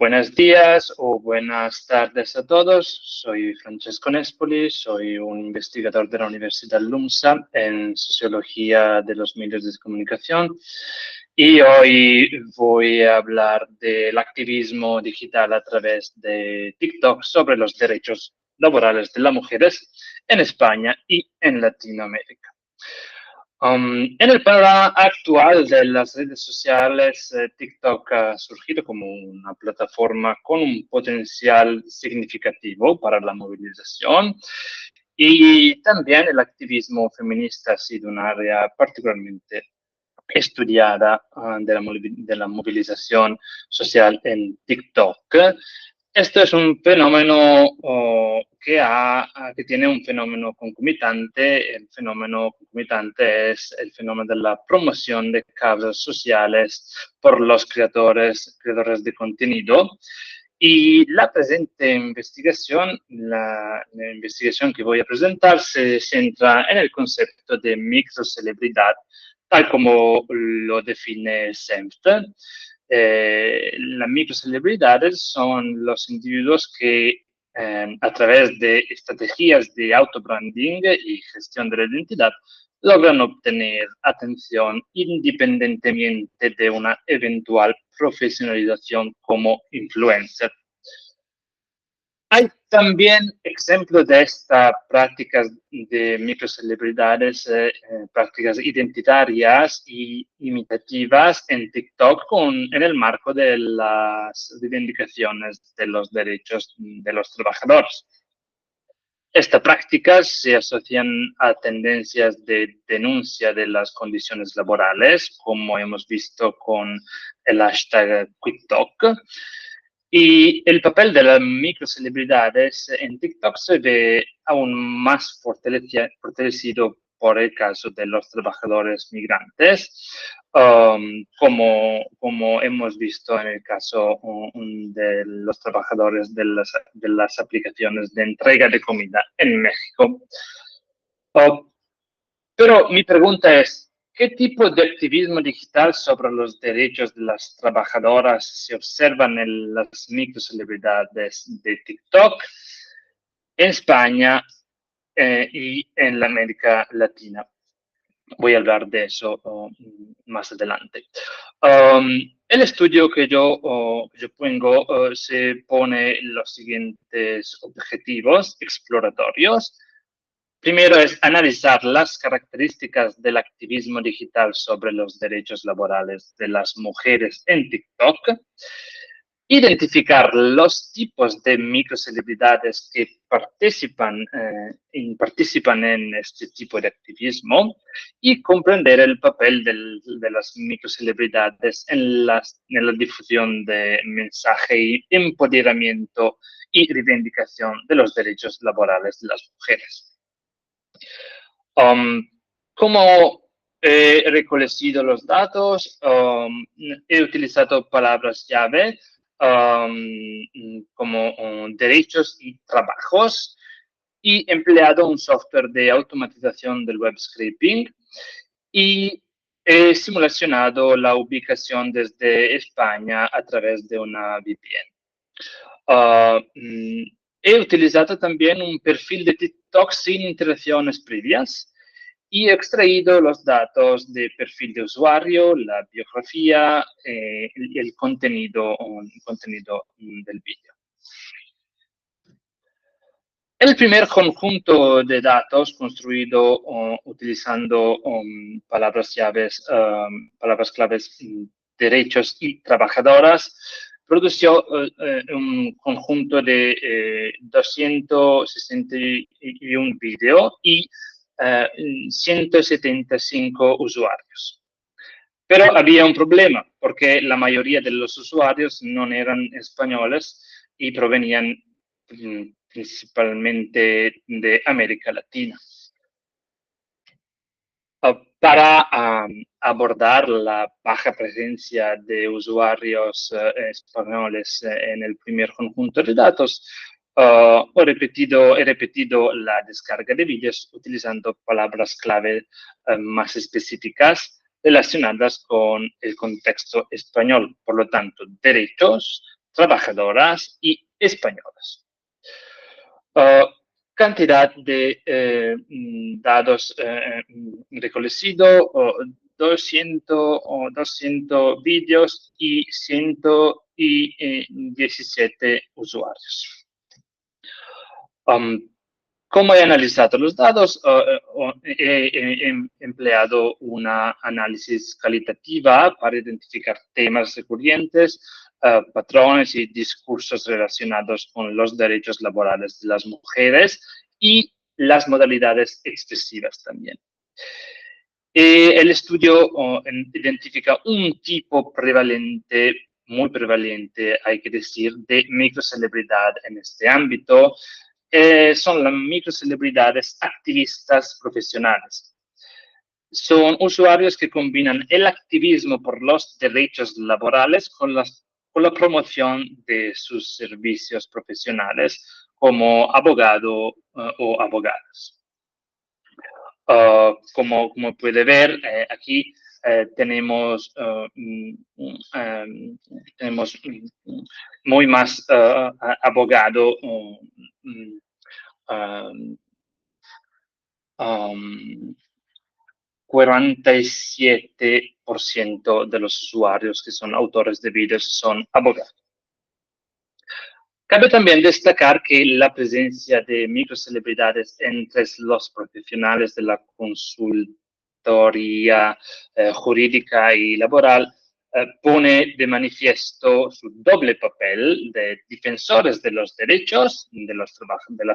Buenos días o buenas tardes a todos. Soy Francesco Nespoli, soy un investigador de la Universidad LUMSA en Sociología de los Medios de Comunicación y hoy voy a hablar del activismo digital a través de TikTok sobre los derechos laborales de las mujeres en España y en Latinoamérica. En el panorama actual de las redes sociales, TikTok ha surgido como una plataforma con un potencial significativo para la movilización y también el activismo feminista ha sido un área particularmente estudiada de la movilización social en TikTok. Esto es un fenómeno que tiene un fenómeno concomitante. El fenómeno concomitante es el fenómeno de la promoción de causas sociales por los creadores de contenido. Y la presente investigación, la investigación que voy a presentar, se centra en el concepto de microcelebridad, tal como lo define Senft. Las microcelebridades son los individuos que a través de estrategias de autobranding y gestión de la identidad logran obtener atención independientemente de una eventual profesionalización como influencer. Hay también ejemplos de estas prácticas de microcelebridades, prácticas identitarias y imitativas en TikTok en el marco de las reivindicaciones de los derechos de los trabajadores. Estas prácticas se asocian a tendencias de denuncia de las condiciones laborales, como hemos visto con el hashtag QuitTok. Y el papel de las microcelebridades en TikTok se ve aún más fortalecido por el caso de los trabajadores migrantes, como hemos visto en el caso de los trabajadores de las aplicaciones de entrega de comida en México. Pero mi pregunta es, ¿qué tipo de activismo digital sobre los derechos de las trabajadoras se observan en las microcelebridades de TikTok en España y en la América Latina? Voy a hablar de eso más adelante. El estudio que yo pongo se pone los siguientes objetivos exploratorios. Primero es analizar las características del activismo digital sobre los derechos laborales de las mujeres en TikTok, identificar los tipos de microcelebridades que participan en este tipo de activismo y comprender el papel de las microcelebridades en la difusión de mensaje y empoderamiento y reivindicación de los derechos laborales de las mujeres. ¿Cómo he recogido los datos? He utilizado palabras llave como derechos y trabajos y empleado un software de automatización del web scraping y he simulacionado la ubicación desde España a través de una VPN. He utilizado también un perfil de TikTok sin interacciones previas y he extraído los datos de perfil de usuario, la biografía y el contenido del vídeo. El primer conjunto de datos construido utilizando palabras claves derechos y trabajadoras produjo un conjunto de 261 vídeos y 175 usuarios. Pero había un problema, porque la mayoría de los usuarios no eran españoles y provenían principalmente de América Latina. Para abordar la baja presencia de usuarios españoles en el primer conjunto de datos, he repetido la descarga de vídeos utilizando palabras clave más específicas relacionadas con el contexto español. Por lo tanto, derechos, trabajadoras y españolas. Cantidad de datos recolectados, 200 vídeos y 117 usuarios. ¿Cómo he analizado los datos? He empleado una análisis cualitativa para identificar temas recurrentes, patrones y discursos relacionados con los derechos laborales de las mujeres y las modalidades expresivas también. El estudio identifica un tipo prevalente, muy prevalente, hay que decir, de microcelebridad en este ámbito. Son las microcelebridades activistas profesionales. Son usuarios que combinan el activismo por los derechos laborales con la promoción de sus servicios profesionales como abogado o abogadas. Como puede ver, aquí tenemos muy más abogado 47% de los usuarios que son autores de vídeos son abogados. Cabe también destacar que la presencia de microcelebridades entre los profesionales de la consultoría jurídica y laboral pone de manifiesto su doble papel de defensores de los derechos de las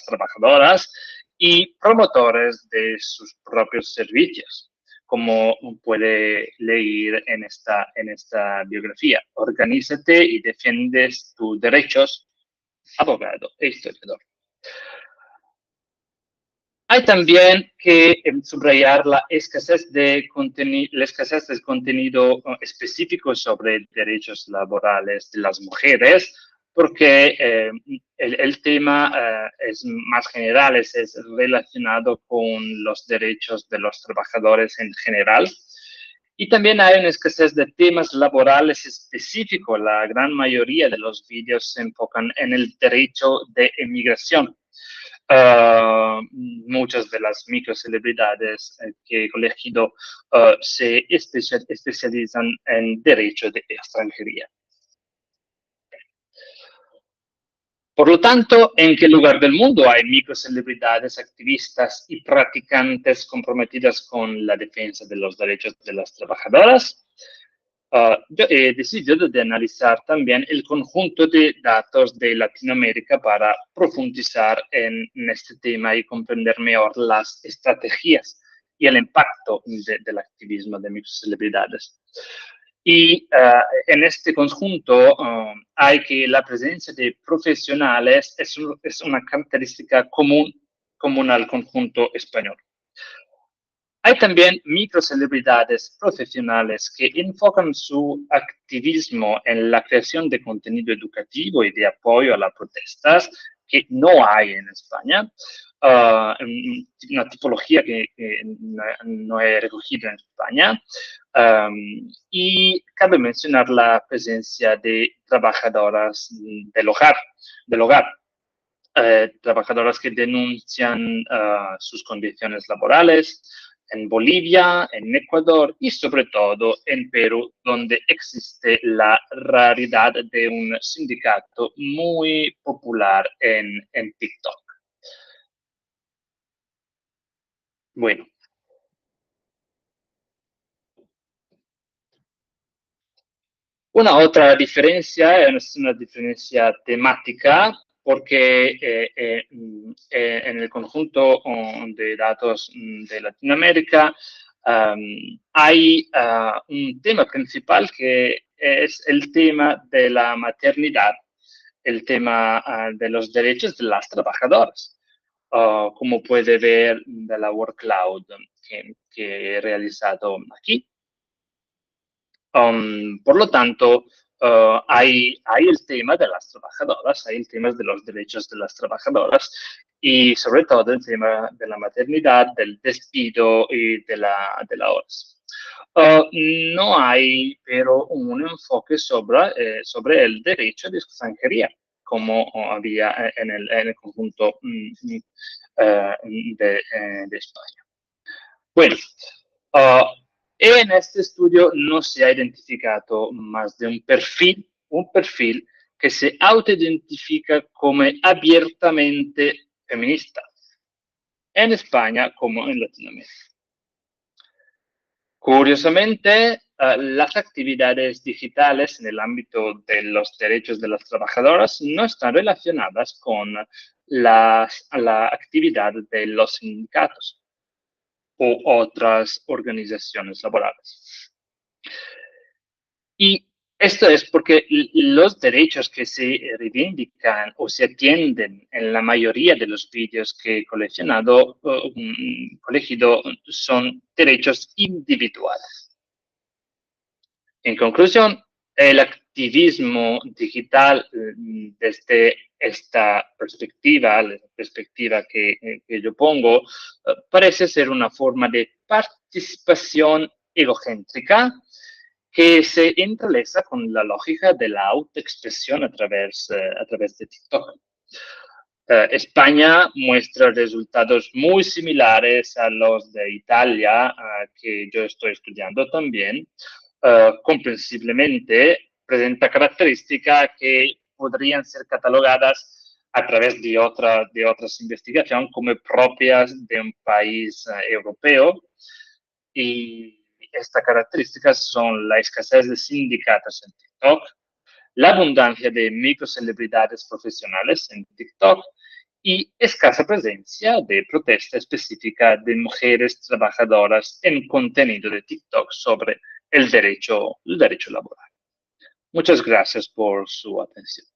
trabajadoras y promotores de sus propios servicios, como puede leer en esta biografía. Organízate y defiendes tus derechos, abogado e historiador. Hay también que subrayar la escasez del contenido específico sobre derechos laborales de las mujeres, porque el tema es más general, es relacionado con los derechos de los trabajadores en general. Y también hay una escasez de temas laborales específicos. La gran mayoría de los vídeos se enfocan en el derecho de emigración. Muchas de las microcelebridades que he elegido se especializan en derecho de extranjería. Por lo tanto, ¿en qué lugar del mundo hay microcelebridades, activistas y practicantes comprometidas con la defensa de los derechos de las trabajadoras? Yo he decidido de analizar también el conjunto de datos de Latinoamérica para profundizar en este tema y comprender mejor las estrategias y el impacto del activismo de microcelebridades. Y en este conjunto hay que la presencia de profesionales es una característica común al conjunto español. Hay también microcelebridades profesionales que enfocan su activismo en la creación de contenido educativo y de apoyo a las protestas, que no hay en España. Una tipología que no he recogido en España. Y cabe mencionar la presencia de trabajadoras del hogar. Trabajadoras que denuncian sus condiciones laborales en Bolivia, en Ecuador y sobre todo en Perú, donde existe la raridad de un sindicato muy popular en TikTok. Bueno. Una otra diferencia es una diferencia temática, porque en el conjunto de datos de Latinoamérica hay un tema principal que es el tema de la maternidad, el tema de los derechos de las trabajadoras, como puede ver de la workload que he realizado aquí. Por lo tanto, hay el tema de las trabajadoras, hay el tema de los derechos de las trabajadoras y sobre todo el tema de la maternidad, del despido y de las horas. No hay, pero un enfoque sobre el derecho de extranjería, como había en el conjunto de España. Bueno, uh, en este estudio no se ha identificado más de un perfil que se autoidentifica como abiertamente feminista, en España como en Latinoamérica. Curiosamente, las actividades digitales en el ámbito de los derechos de las trabajadoras no están relacionadas con la actividad de los sindicatos u otras organizaciones laborales. Y esto es porque los derechos que se reivindican o se atienden en la mayoría de los vídeos que he coleccionado, colegido son derechos individuales. En conclusión, el activismo digital desde esta perspectiva, la perspectiva que yo pongo, parece ser una forma de participación egocéntrica que se entrelaza con la lógica de la autoexpresión a través de TikTok. España muestra resultados muy similares a los de Italia, que yo estoy estudiando también. Comprensiblemente presenta características que podrían ser catalogadas a través de otras investigaciones como propias de un país europeo. Y estas características son la escasez de sindicatos en TikTok, la abundancia de microcelebridades profesionales en TikTok y escasa presencia de protesta específica de mujeres trabajadoras en contenido de TikTok sobre el derecho laboral. Muchas gracias por su atención.